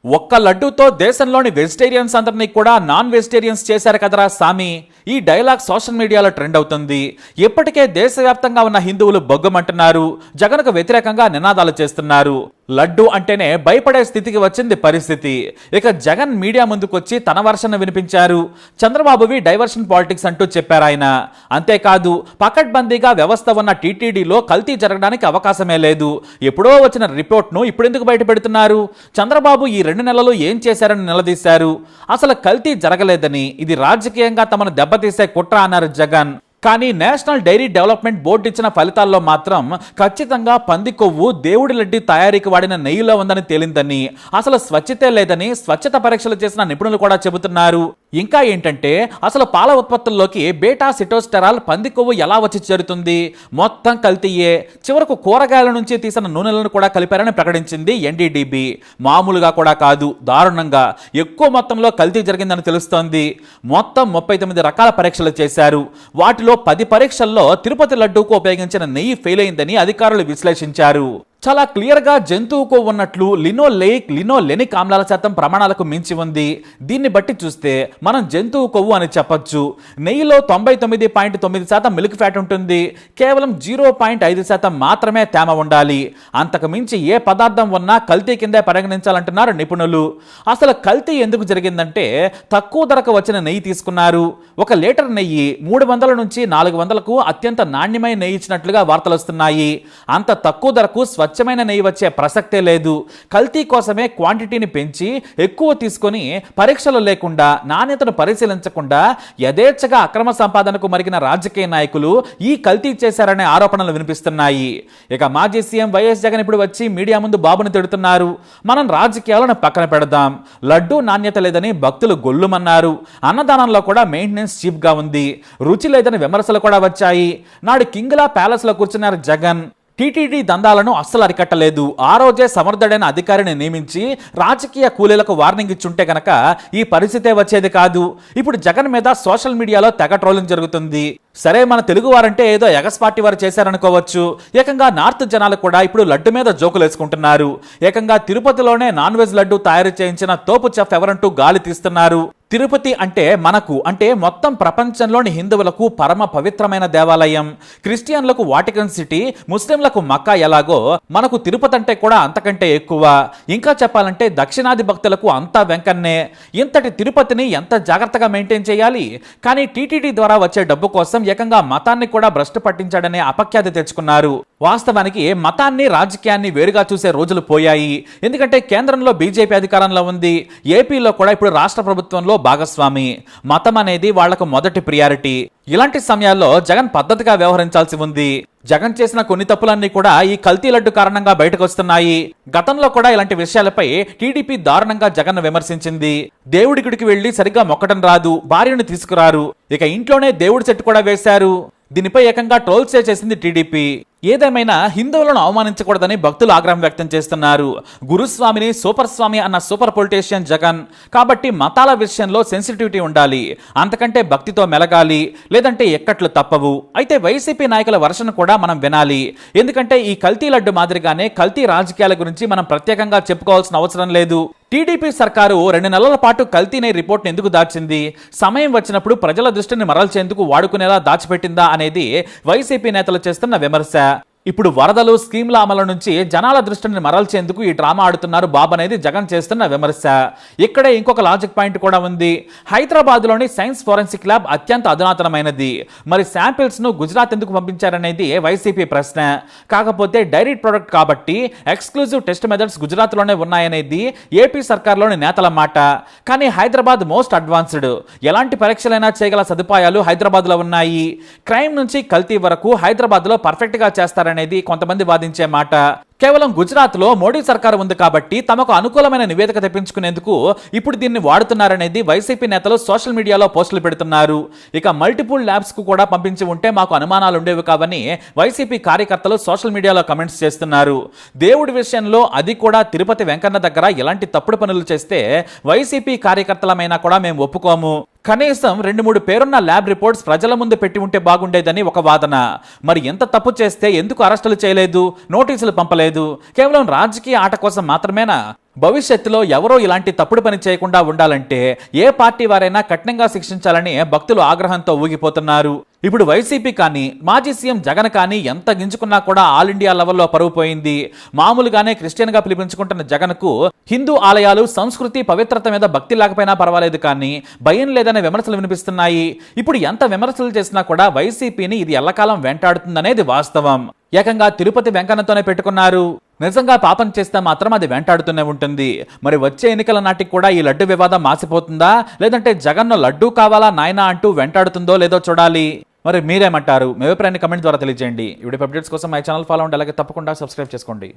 ఒక్క లడ్డూతో దేశంలోని వెజిటేరియన్స్ అందరినీ కూడా నాన్ వెజిటేరియన్స్ చేశారు కదరా సామి. ఈ డైలాగ్ సోషల్ మీడియాలో ట్రెండ్ అవుతుంది. ఇప్పటికే దేశవ్యాప్తంగా ఉన్న హిందువులు బొగ్గమంటున్నారు, జగన్కు వ్యతిరేకంగా నినాదాలు చేస్తున్నారు. లడ్డు అంటేనే భయపడే స్థితికి వచ్చింది పరిస్థితి. ఇక జగన్ మీడియా ముందుకొచ్చి తన వర్షన్ వినిపించారు. చంద్రబాబువి డైవర్షన్ పాలిటిక్స్ అంటూ చెప్పారు ఆయన. అంతేకాదు పకడ్బందీగా వ్యవస్థ ఉన్న టీటీడీలో కల్తీ జరగడానికి అవకాశమే లేదు, ఎప్పుడో వచ్చిన రిపోర్ట్ను ఇప్పుడెందుకు బయట పెడుతున్నారు, చంద్రబాబు ఈ 2 నెలలు ఏం చేశారని నిలదీశారు. అసలు కల్తీ జరగలేదని, ఇది రాజకీయంగా తమను దెబ్బతీసే కుట్ర అన్నారు జగన్. కానీ నేషనల్ డైరీ డెవలప్మెంట్ బోర్డు ఇచ్చిన ఫలితాల్లో మాత్రం ఖచ్చితంగా పంది కొవ్వు దేవుడి లడ్డి తయారీకి వాడిన నెయ్యిలో ఉందని తేలిందని, అసలు స్వచ్ఛతే లేదని స్వచ్ఛత పరీక్షలు చేసిన నిపుణులు కూడా చెబుతున్నారు. ఇంకా ఏంటంటే అసలు పాల ఉత్పత్తుల్లోకి బీటా సిటోస్టెరాల్ పంది కొవ్వు ఎలా వచ్చి చేరుతుంది, మొత్తం కల్తీయే. చివరకు కూరగాయల నుంచి తీసిన నూనెలను కూడా కలిపారని ప్రకటించింది ఎన్డీడీబీ. మామూలుగా కూడా కాదు, దారుణంగా ఎక్కువ మొత్తంలో కల్తీ జరిగిందని తెలుస్తోంది. మొత్తం 39 రకాల పరీక్షలు చేశారు. వాటిలో 10 పరీక్షల్లో తిరుపతి లడ్డూకు ఉపయోగించిన నెయ్యి ఫెయిల్ అయిందని అధికారులు విశ్లేషించారు. చాలా క్లియర్గా జంతువుకు ఉన్నట్లు లినోలెనిక్ ఆమ్లాల శాతం ప్రమాణాలకు మించి ఉంది. దీన్ని బట్టి చూస్తే మనం జంతువు కొవ్వు అని చెప్పొచ్చు. నెయ్యిలో 99.9% మిల్క్ ఫ్యాట్ ఉంటుంది, కేవలం 0.5% మాత్రమే తేమ ఉండాలి. అంతకు మించి ఏ పదార్థం ఉన్నా కల్తీ కిందే పరిగణించాలంటున్నారు నిపుణులు. అసలు కల్తీ ఎందుకు జరిగిందంటే తక్కువ ధరకు వచ్చిన నెయ్యి తీసుకున్నారు. 1 లీటర్ నెయ్యి 300 నుంచి 400కు అత్యంత నాణ్యమైన నెయ్యి ఇచ్చినట్లుగా వార్తలు వస్తున్నాయి. అంత తక్కువ ధరకు స్వచ్ఛమైన నెయ్యి వచ్చే ప్రసక్తే లేదు. కల్తీ కోసమే క్వాంటిటీని పెంచి ఎక్కువ తీసుకొని పరీక్షలు లేకుండా నాణ్యతను పరిశీలించకుండా యథేచ్ఛగా అక్రమ సంపాదనకు మరిగిన రాజకీయ నాయకులు ఈ కల్తీ చేశారనే ఆరోపణలు వినిపిస్తున్నాయి. ఇక మాజీ సీఎం వైఎస్ జగన్ ఇప్పుడు వచ్చి మీడియా ముందు బాబును తిడుతున్నారు. మనం రాజకీయాలను పక్కన పెడదాం, లడ్డూ నాణ్యత లేదని భక్తులు గొల్లుమన్నారు. అన్నదానంలో కూడా మెయింటెనెన్స్ చీప్ గా ఉంది, రుచి లేదని విమర్శలు కూడా వచ్చాయి. నాడు కింగ్లా ప్యాలెస్ లో కూర్చున్నారు జగన్. టీటీడీ దందాలను అస్సలు అరికట్టలేదు. ఆ రోజే సమర్థుడైన అధికారిని నియమించి రాజకీయ కూలీలకు వార్నింగ్ ఇచ్చుంటే గనక ఈ పరిస్థితే వచ్చేది కాదు. ఇప్పుడు జగన్ మీద సోషల్ మీడియాలో తెగ ట్రోలింగ్ జరుగుతుంది. సరే, మన తెలుగు వారంటే ఏదో ఎగస్పార్టీ వారు చేశారనుకోవచ్చు. ఏకంగా నార్త్ జనాలు కూడా ఇప్పుడు లడ్డు మీద జోకులు వేసుకుంటున్నారు. ఏకంగా తిరుపతిలోనే నాన్ వెజ్ లడ్డు తయారు చేయించిన తోపు చెఫ్ ఎవరంటూ గాలి తీస్తున్నారు. తిరుపతి అంటే మనకు, అంటే మొత్తం ప్రపంచంలోని హిందువులకు పరమ పవిత్రమైన దేవాలయం. క్రిస్టియన్లకు వాటికన్ సిటీ, ముస్లింలకు మక్కా ఎలాగో మనకు తిరుపతి అంటే కూడా అంతకంటే ఎక్కువ. ఇంకా చెప్పాలంటే దక్షిణాది భక్తులకు అంతా వెంకన్నే. ఇంతటి తిరుపతిని ఎంత జాగ్రత్తగా మెయింటైన్ చేయాలి. కానీ టీటీడీ ద్వారా వచ్చే డబ్బు కోసం ఏకంగా మతాన్ని కూడా భ్రష్టు పట్టించాడనే అపఖ్యాతి తెచ్చుకున్నారు. వాస్తవానికి మతాన్ని రాజకీయాన్ని వేరుగా చూసే రోజులు పోయాయి. ఎందుకంటే కేంద్రంలో బీజేపీ అధికారంలో ఉంది, ఏపీలో కూడా ఇప్పుడు రాష్ట్ర ప్రభుత్వంలో భాగస్వామి. మతం అనేది వాళ్లకు మొదటి ప్రియారిటీ. ఇలాంటి సమయాల్లో జగన్ పద్ధతిగా వ్యవహరించాల్సి ఉంది. జగన్ చేసిన కొన్ని తప్పులన్నీ కూడా ఈ కల్తీ లడ్డు కారణంగా బయటకు వస్తున్నాయి. గతంలో కూడా ఇలాంటి విషయాలపై టీడీపీ దారుణంగా జగన్ విమర్శించింది. దేవుడి గుడికి వెళ్లి సరిగ్గా మొక్కటం రాదు, భార్యను తీసుకురారు, ఇక ఇంట్లోనే దేవుడి చెట్టు కూడా వేశారు. దీనిపై ఏకంగా ట్రోల్స్ చేసింది టీడీపీ. ఏదేమైనా హిందువులను అవమానించకూడదని భక్తులు ఆగ్రహం వ్యక్తం చేస్తున్నారు. గురుస్వామిని సూపర్ స్వామి అన్న సూపర్ పొలిటీషియన్ జగన్. కాబట్టి మతాల విషయంలో సెన్సిటివిటీ ఉండాలి, అంతకంటే భక్తితో మెలగాలి, లేదంటే ఎక్కట్లు తప్పవు. అయితే వైసీపీ నాయకుల వర్షను కూడా మనం వినాలి. ఎందుకంటే ఈ కల్తీ లడ్డు మాదిరిగానే కల్తీ రాజకీయాల గురించి మనం ప్రత్యేకంగా చెప్పుకోవాల్సిన అవసరం లేదు. టీడీపీ సర్కారు 2 నెలల పాటు కల్తీనే రిపోర్ట్ ఎందుకు దాచింది, సమయం వచ్చినప్పుడు ప్రజల దృష్టిని మరల్చేందుకు వాడుకునేలా దాచిపెట్టిందా అనేది వైసీపీ నేతలు చేస్తున్న విమర్శ. ఇప్పుడు వరదలు, స్కీమ్ల అమలు నుంచి జనాల దృష్టిని మరల్చేందుకు ఈ డ్రామా ఆడుతున్నారు బాబు అనేది జగన్ చేస్తున్న విమర్శ. ఇక్కడే ఇంకొక లాజిక్ పాయింట్ కూడా ఉంది. హైదరాబాద్లోని సైన్స్ ఫోరెన్సిక్ ల్యాబ్ అత్యంత అధునాతనమైనది. మరి శాంపిల్స్ ను గుజరాత్ ఎందుకు పంపించారనేది వైసీపీ ప్రశ్న. కాకపోతే డైరీ ప్రొడక్ట్ కాబట్టి ఎక్స్క్లూజివ్ టెస్ట్ మెథడ్స్ గుజరాత్లోనే ఉన్నాయనేది ఏపీ సర్కార్లోని నేతల మాట. కానీ హైదరాబాద్ మోస్ట్ అడ్వాన్స్డ్, ఎలాంటి పరీక్షలైనా చేయగల సదుపాయాలు హైదరాబాద్లో ఉన్నాయి. క్రైమ్ నుంచి కల్తీ వరకు హైదరాబాద్లో పర్ఫెక్ట్గా చేస్తారు అనేది కొంతమంది వాదించే మాట. కేవలం గుజరాత్లో మోడీ సర్కారు ఉంది కాబట్టి తమకు అనుకూలమైన నివేదిక తెప్పించుకునేందుకు ఇప్పుడు దీన్ని వాడుతున్నారనేది వైసీపీ నేతలు సోషల్ మీడియాలో పోస్టులు పెడుతున్నారు. ఇక మల్టిపుల్ ల్యాబ్స్ కు కూడా పంపించి ఉంటే మాకు అనుమానాలు ఉండేవి కావని వైసీపీ కార్యకర్తలు సోషల్ మీడియాలో కమెంట్స్ చేస్తున్నారు. దేవుడి విషయంలో, అది కూడా తిరుపతి వెంకన్న దగ్గర ఇలాంటి తప్పుడు పనులు చేస్తే వైసీపీ కార్యకర్తలమైనా కూడా మేము ఒప్పుకోము. కనీసం 2-3 పేరున్న ల్యాబ్ రిపోర్ట్స్ ప్రజల ముందు పెట్టి ఉంటే బాగుండేదని ఒక వాదన. మరి ఎంత తప్పు చేస్తే ఎందుకు అరెస్టులు చేయలేదు, నోటీసులు పంపలేదు? కేవలం రాజకీయ ఆట కోసం మాత్రమేనా? భవిష్యత్తులో ఎవరో ఇలాంటి తప్పుడు పని చేయకుండా ఉండాలంటే ఏ పార్టీ వారైనా కఠినంగా శిక్షించాలని భక్తులు ఆగ్రహంతో ఊగిపోతున్నారు. ఇప్పుడు వైసీపీ కానీ మాజీ సీఎం జగన్ కానీ ఎంత గింజుకున్నా కూడా ఆల్ ఇండియా లెవెల్లో పరువు పోయింది. మామూలుగానే క్రిస్టియన్ గా పిలిపించుకుంటున్న జగన్ కు హిందూ ఆలయాలు, సంస్కృతి, పవిత్రత మీద భక్తి లేకపోయినా పర్వాలేదు కానీ భయం లేదనే విమర్శలు వినిపిస్తున్నాయి. ఇప్పుడు ఎంత విమర్శలు చేసినా కూడా వైసీపీని ఇది ఎల్లకాలం వెంటాడుతుందనేది వాస్తవం. ఏకంగా తిరుపతి వెంకన్నతోనే పెట్టుకున్నారు. నిజంగా పాపం చేస్తే మాత్రం అది వెంటాడుతూనే ఉంటుంది. మరి వచ్చే ఎన్నికల నాటికి కూడా ఈ లడ్డు వివాదం మాసిపోతుందా, లేదంటే జగన్ను లడ్డూ కావాలా నాయనా అంటూ వెంటాడుతుందో లేదో చూడాలి. మరి మీరేమంటారు? మీ అభిప్రాయాన్ని కమెంట్ ద్వారా తెలియజేయండి. వీడియో అప్డేట్స్ కోసం మై ఛానల్ ఫాలో అవ్వండి, అలాగే తప్పకుండా సబ్స్క్రైబ్ చేసుకోండి.